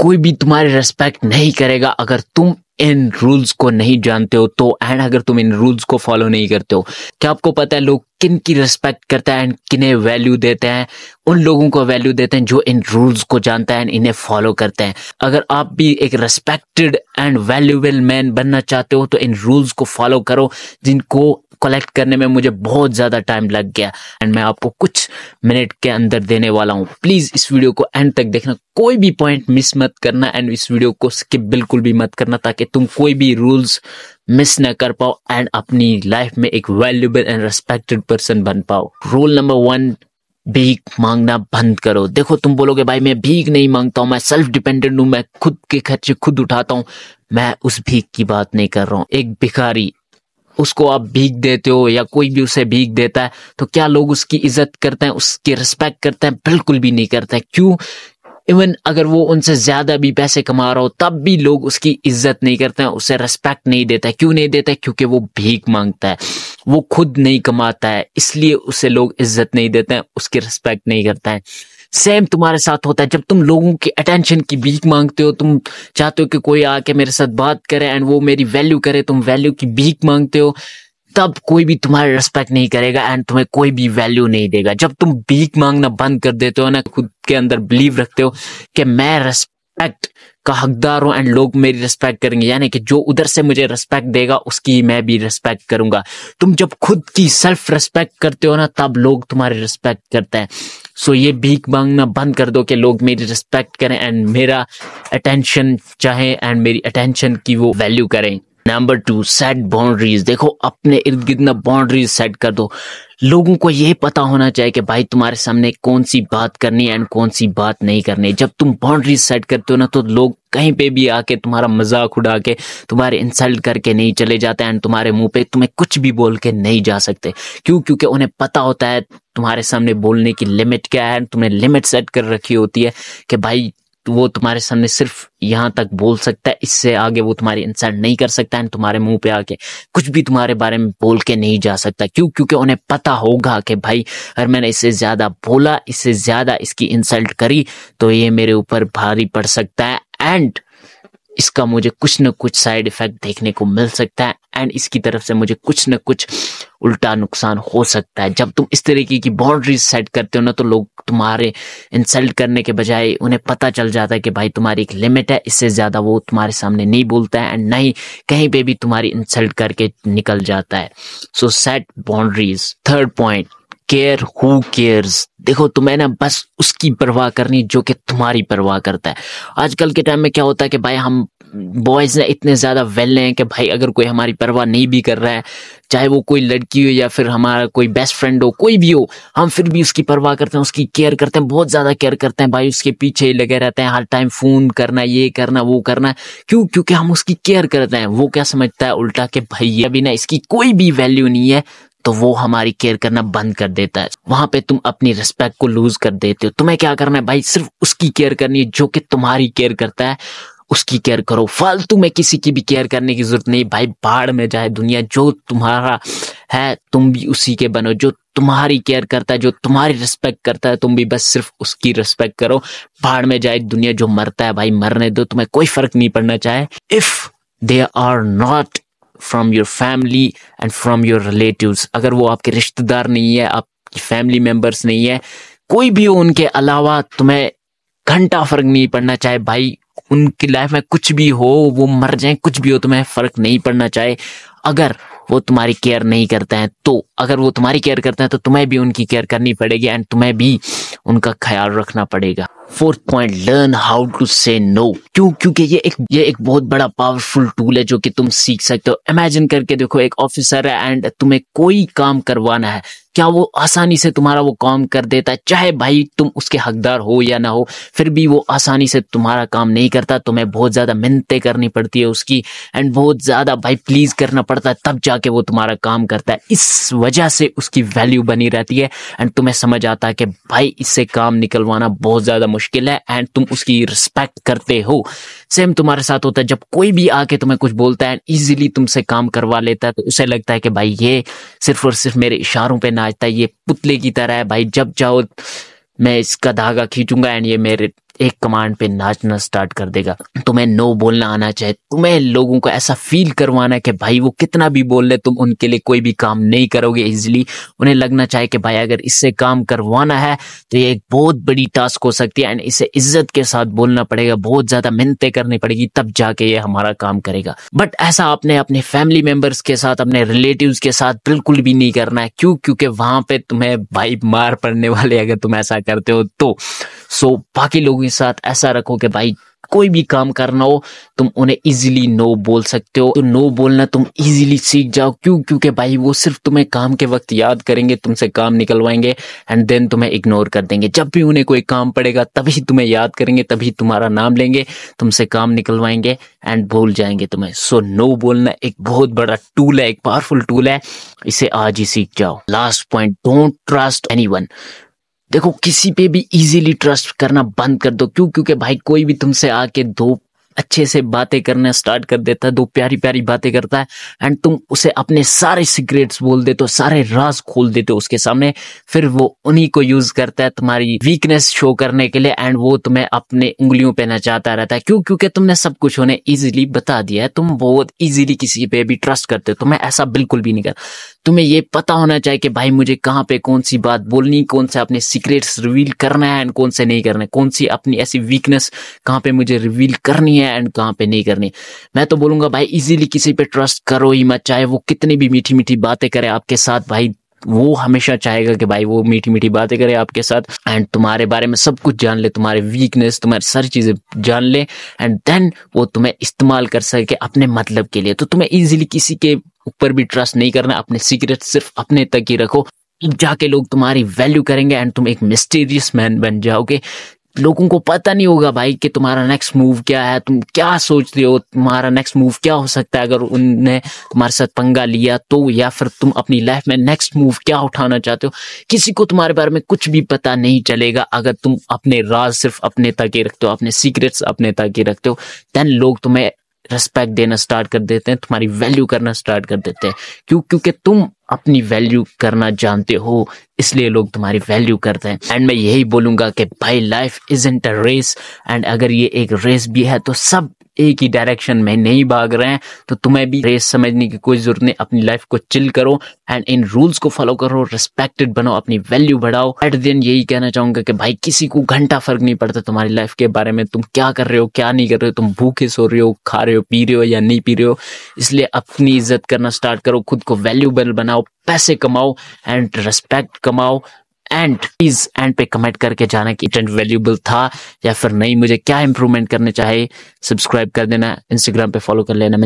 कोई भी तुम्हारी रिस्पेक्ट नहीं करेगा अगर तुम इन रूल्स को नहीं जानते हो तो, एंड अगर तुम इन रूल्स को फॉलो नहीं करते हो। क्या आपको पता है लोग किन की रिस्पेक्ट करते हैं एंड किन्हें वैल्यू देते हैं? उन लोगों को वैल्यू देते हैं जो इन रूल्स को जानते हैं एंड इन्हें फॉलो करते हैं। अगर आप भी एक रिस्पेक्टेड एंड वैल्यूएबल मैन बनना चाहते हो तो इन रूल्स को फॉलो करो, जिनको कलेक्ट करने में मुझे बहुत ज्यादा टाइम लग गया एंड मैं आपको कुछ मिनट के अंदर देने वाला हूं। प्लीज इस वीडियो को एंड तक देखना, कोई भी पॉइंट मिस मत करना एंड इस वीडियो को स्किप बिल्कुल भी मत करना, ताकि तुम कोई भी रूल्स मिस न कर पाओ एंड अपनी लाइफ में एक वैल्यूएबल एंड रिस्पेक्टेड पर्सन बन पाओ। रूल नंबर 1, भीख मांगना बंद करो। देखो तुम बोलोगे भाई मैं भीख नहीं मांगता हूँ, मैं सेल्फ डिपेंडेंट हूँ, मैं खुद के खर्चे खुद उठाता हूँ। मैं उस भीख की बात नहीं कर रहा हूँ। एक भिखारी, उसको आप भीख देते हो या कोई भी उसे भीख देता है तो क्या लोग उसकी इज्जत करते हैं, उसकी रिस्पेक्ट करते हैं? बिल्कुल भी नहीं करते हैं। क्यों? इवन अगर वो उनसे ज्यादा भी पैसे कमा रहा हो तब भी लोग उसकी इज्जत नहीं करते हैं, उसे रिस्पेक्ट नहीं देता है। क्यों नहीं देता है? क्योंकि वो भीख मांगता है, वो खुद नहीं कमाता है, इसलिए उसे लोग इज्जत नहीं देते हैं, उसकी रिस्पेक्ट नहीं करते हैं। सेम तुम्हारे साथ होता है जब तुम लोगों की अटेंशन की भीख मांगते हो। तुम चाहते हो कि कोई आके मेरे साथ बात करे एंड वो मेरी वैल्यू करे, तुम वैल्यू की भीख मांगते हो, तब कोई भी तुम्हारी रिस्पेक्ट नहीं करेगा एंड तुम्हें कोई भी वैल्यू नहीं देगा। जब तुम भीख मांगना बंद कर देते हो ना, खुद के अंदर बिलीव रखते हो कि मैं रिस्पेक्ट का हकदार हूं एंड लोग मेरी रिस्पेक्ट करेंगे, यानी कि जो उधर से मुझे रिस्पेक्ट देगा उसकी मैं भी रिस्पेक्ट करूंगा। तुम जब खुद की सेल्फ रिस्पेक्ट करते हो ना, तब लोग तुम्हारी रिस्पेक्ट करते हैं। सो ये भीख मांगना बंद कर दो कि लोग मेरी रिस्पेक्ट करें एंड मेरा अटेंशन चाहे एंड मेरी अटेंशन की वो वैल्यू करें। Number 2, set boundaries. देखो अपने इर्द गिर्द ना बाउंड्रीज सेट कर दो। लोगों को ये पता होना चाहिए कि भाई तुम्हारे सामने कौन सी बात करनी है एंड कौन सी बात नहीं करनी। जब तुम बाउंड्रीज सेट करते हो ना तो लोग कहीं पे भी आके तुम्हारा मजाक उड़ा के, तुम्हारे इंसल्ट करके नहीं चले जाते एंड तुम्हारे मुंह पे तुम्हें कुछ भी बोल के नहीं जा सकते। क्यों? क्योंकि उन्हें पता होता है तुम्हारे सामने बोलने की लिमिट क्या है। तुमने लिमिट सेट कर रखी होती है कि भाई वो तुम्हारे सामने सिर्फ यहाँ तक बोल सकता है, इससे आगे वो तुम्हारी इंसल्ट नहीं कर सकता एंड तुम्हारे मुंह पे आके कुछ भी तुम्हारे बारे में बोल के नहीं जा सकता। क्यों? क्योंकि उन्हें पता होगा कि भाई अगर मैंने इससे ज्यादा बोला, इससे ज्यादा इसकी इंसल्ट करी तो ये मेरे ऊपर भारी पड़ सकता है एंड इसका मुझे कुछ न कुछ साइड इफेक्ट देखने को मिल सकता है एंड इसकी तरफ से मुझे कुछ न कुछ उल्टा नुकसान हो सकता है। जब तुम इस तरीके की बाउंड्रीज सेट करते हो ना तो लोग तुम्हारे इंसल्ट करने के बजाय उन्हें पता चल जाता है कि भाई तुम्हारी एक लिमिट है, इससे ज्यादा वो तुम्हारे सामने नहीं बोलता है एंड नहीं कहीं पे भी तुम्हारी इंसल्ट करके निकल जाता है। सो set boundaries. Third point, care who cares. देखो तुम्हें ना बस उसकी परवाह करनी जो कि तुम्हारी परवाह करता है। आजकल के टाइम में क्या होता है कि भाई हम बॉयज ना इतने ज्यादा वेल हैं कि भाई अगर कोई हमारी परवाह नहीं भी कर रहा है, चाहे वो कोई लड़की हो या फिर हमारा कोई बेस्ट फ्रेंड हो, कोई भी हो, हम फिर भी उसकी परवाह करते हैं, उसकी केयर करते हैं, बहुत ज्यादा केयर करते हैं भाई। उसके पीछे ही लगे रहते हैं, हर टाइम फोन करना, ये करना, वो करना। क्यों? क्योंकि हम उसकी केयर करते हैं। वो क्या समझता है उल्टा कि भाई अभी ना इसकी कोई भी वैल्यू नहीं है, तो वो हमारी केयर करना बंद कर देता है। वहां पे तुम अपनी रिस्पेक्ट को लूज कर देते हो। तुम्हें क्या करना है भाई? सिर्फ उसकी केयर करनी है जो कि तुम्हारी केयर करता है, उसकी केयर करो। फालतू में किसी की भी केयर करने की जरूरत नहीं भाई। बाहर में जाए दुनिया, जो तुम्हारा है तुम भी उसी के बनो। जो तुम्हारी केयर करता है, जो तुम्हारी रिस्पेक्ट करता है, तुम भी बस सिर्फ उसकी रिस्पेक्ट करो। बाहर में जाए दुनिया, जो मरता है भाई मरने दो, तुम्हें कोई फर्क नहीं पड़ना चाहे। If they are not from your family and from your relatives, अगर वो आपके रिश्तेदार नहीं है, आपकी फैमिली मेंबर्स नहीं है, कोई भी हो उनके अलावा, तुम्हें घंटा फर्क नहीं पड़ना चाहे भाई। उनकी लाइफ में कुछ भी हो, वो मर जाए, कुछ भी हो, तुम्हें फर्क नहीं पड़ना चाहे अगर वो तुम्हारी केयर नहीं करते हैं। तो अगर वो तुम्हारी केयर करते हैं तो तुम्हें भी उनकी केयर करनी पड़ेगी एंड तुम्हें भी उनका ख्याल रखना पड़ेगा। Fourth point, learn how to say no. क्यों? क्योंकि ये एक बहुत बड़ा पावरफुल टूल है जो कि तुम सीख सकते हो। इमेजिन करके देखो, एक ऑफिसर है एंड तुम्हें कोई काम करवाना है, क्या वो आसानी से तुम्हारा वो काम कर देता है? चाहे भाई तुम उसके हकदार हो या ना हो, फिर भी वो आसानी से तुम्हारा काम नहीं करता। तुम्हें बहुत ज्यादा मिन्नतें करनी पड़ती है उसकी एंड बहुत ज्यादा भाई प्लीज करना पड़ता है, तब जाके वो तुम्हारा काम करता है। इस वजह से उसकी वैल्यू बनी रहती है एंड तुम्हें समझ आता है कि भाई इससे काम निकलवाना बहुत ज्यादा मुश्किल है एंड तुम उसकी रिस्पेक्ट करते हो। सेम तुम्हारे साथ होता है, जब कोई भी आके तुम्हें कुछ बोलता है, इजीली तुमसे काम करवा लेता है, तो उसे लगता है कि भाई ये सिर्फ और सिर्फ मेरे इशारों पे नाचता है, ये पुतले की तरह है भाई, जब चाहो मैं इसका धागा खींचूंगा एंड ये मेरे एक कमांड पे नाचना स्टार्ट कर देगा। तुम्हें नो बोलना आना चाहिए, तुम्हें लोगों को ऐसा फील करवाना है कि भाई वो कितना भी बोल ले तुम उनके लिए कोई भी काम नहीं करोगे इजीली। उन्हें लगना चाहिए कि भाई अगर इससे काम करवाना है तो ये एक बहुत बड़ी टास्क हो सकती है एंड इसे इज्जत के साथ बोलना पड़ेगा, बहुत ज्यादा मेहनतें करनी पड़ेगी, तब जाके ये हमारा काम करेगा। बट ऐसा आपने अपने फैमिली मेंबर्स के साथ, अपने रिलेटिव्स के साथ बिल्कुल भी नहीं करना है। क्यों? क्योंकि वहां पे तुम्हें भाई मार पड़ने वाले अगर तुम ऐसा करते हो तो। सो बाकी लोगों के साथ ऐसा रखो कि भाई कोई भी काम करना हो तुम उन्हें इजीली नो बोल सकते हो। तो नो बोलना तुम इजीली सीख जाओ। क्यों? क्योंकि भाई वो सिर्फ तुम्हें काम के वक्त याद करेंगे, तुमसे काम निकलवाएंगे एंड देन तुम्हें इग्नोर कर देंगे। जब भी उन्हें कोई काम पड़ेगा तभी तुम्हें याद करेंगे, तभी तुम्हारा नाम लेंगे, तुमसे काम निकलवाएंगे एंड भूल जाएंगे तुम्हें। सो नो बोलना एक बहुत बड़ा टूल है, एक पावरफुल टूल है, इसे आज ही सीख जाओ। Last point, don't trust anyone. देखो किसी पे भी इजीली ट्रस्ट करना बंद कर दो। क्यों? क्योंकि भाई कोई भी तुमसे आके दो अच्छे से बातें करना स्टार्ट कर देता है, दो प्यारी प्यारी बातें करता है एंड तुम उसे अपने सारे सीक्रेट्स बोल देते हो, सारे राज खोल देते हो उसके सामने। फिर वो उन्हीं को यूज करता है तुम्हारी वीकनेस शो करने के लिए एंड वो तुम्हें अपने उंगलियों पे नचाता रहता है। क्यों? क्योंकि तुमने सब कुछ उन्हें इजीली बता दिया है। तुम बहुत इजीली किसी पे भी ट्रस्ट करते हो, तुम्हें ऐसा बिल्कुल भी नहीं कर। तुम्हें ये पता होना चाहिए कि भाई मुझे कहाँ पे कौन सी बात बोलनी, कौन से अपने सीक्रेट्स रिवील करना है एंड कौन से नहीं करना है, कौन सी अपनी ऐसी वीकनेस कहाँ पे मुझे रिवील करनी है एंड कहाँ पे नहीं करनी। मैं तो बोलूंगा भाई इजीली किसी पे ट्रस्ट करो ही मत, चाहे वो कितनी भी मीठी मीठी बातें करे आपके साथ। भाई वो हमेशा चाहेगा कि भाई वो मीठी मीठी बातें करे आपके साथ एंड तुम्हारे बारे में सब कुछ जान ले, तुम्हारे वीकनेस, तुम्हारी सारी चीजें जान ले एंड देन वो तुम्हें इस्तेमाल कर सके अपने मतलब के लिए। तो तुम्हें इजीली किसी के ऊपर भी ट्रस्ट नहीं करना, अपने सीक्रेट सिर्फ अपने तक ही रखो। जाके लोग तुम्हारी वैल्यू करेंगे एंड तुम एक मिस्टीरियस मैन बन जाओगे। लोगों को पता नहीं होगा भाई कि तुम्हारा नेक्स्ट मूव क्या है, तुम क्या सोच रहे हो, तुम्हारा नेक्स्ट मूव क्या हो सकता है अगर उनने तुम्हारे साथ पंगा लिया तो, या फिर तुम अपनी लाइफ में नेक्स्ट मूव क्या उठाना चाहते हो। किसी को तुम्हारे बारे में कुछ भी पता नहीं चलेगा अगर तुम अपने राज सिर्फ अपने तक ही रखते हो, अपने सीक्रेट्स अपने तक ही रखते हो। देन लोग तुम्हें रिस्पेक्ट देना स्टार्ट कर देते हैं, तुम्हारी वैल्यू करना स्टार्ट कर देते हैं। क्यों? क्योंकि तुम अपनी वैल्यू करना जानते हो, इसलिए लोग तुम्हारी वैल्यू करते हैं। एंड मैं यही बोलूंगा कि भाई life isn't a race and अगर ये एक रेस भी है तो सब एक ही डायरेक्शन में नहीं भाग रहे हैं। तो तुम्हें भी रेस समझने की कोई जरूरत नहीं, अपनी लाइफ को चिल करो एंड इन रूल्स को फॉलो करो, रिस्पेक्टेड बनो, अपनी वैल्यू बढ़ाओ। एट द एंड यही कहना चाहूंगा कि भाई किसी को घंटा फर्क नहीं पड़ता तुम्हारी लाइफ के बारे में, तुम क्या कर रहे हो क्या नहीं कर रहे हो, तुम भूखे सो रहे हो, खा रहे हो, पी रहे हो या नहीं पी रहे हो। इसलिए अपनी इज्जत करना स्टार्ट करो, खुद को वैल्यूबल बनाओ, पैसे कमाओ एंड रिस्पेक्ट कमाओ। एंड प्लीज एंड पे कमेंट करके जाना कि कंटेंट वैल्यूबल था या फिर नहीं, मुझे क्या इंप्रूवमेंट करने चाहिए। सब्सक्राइब कर देना, इंस्टाग्राम पे फॉलो कर लेना।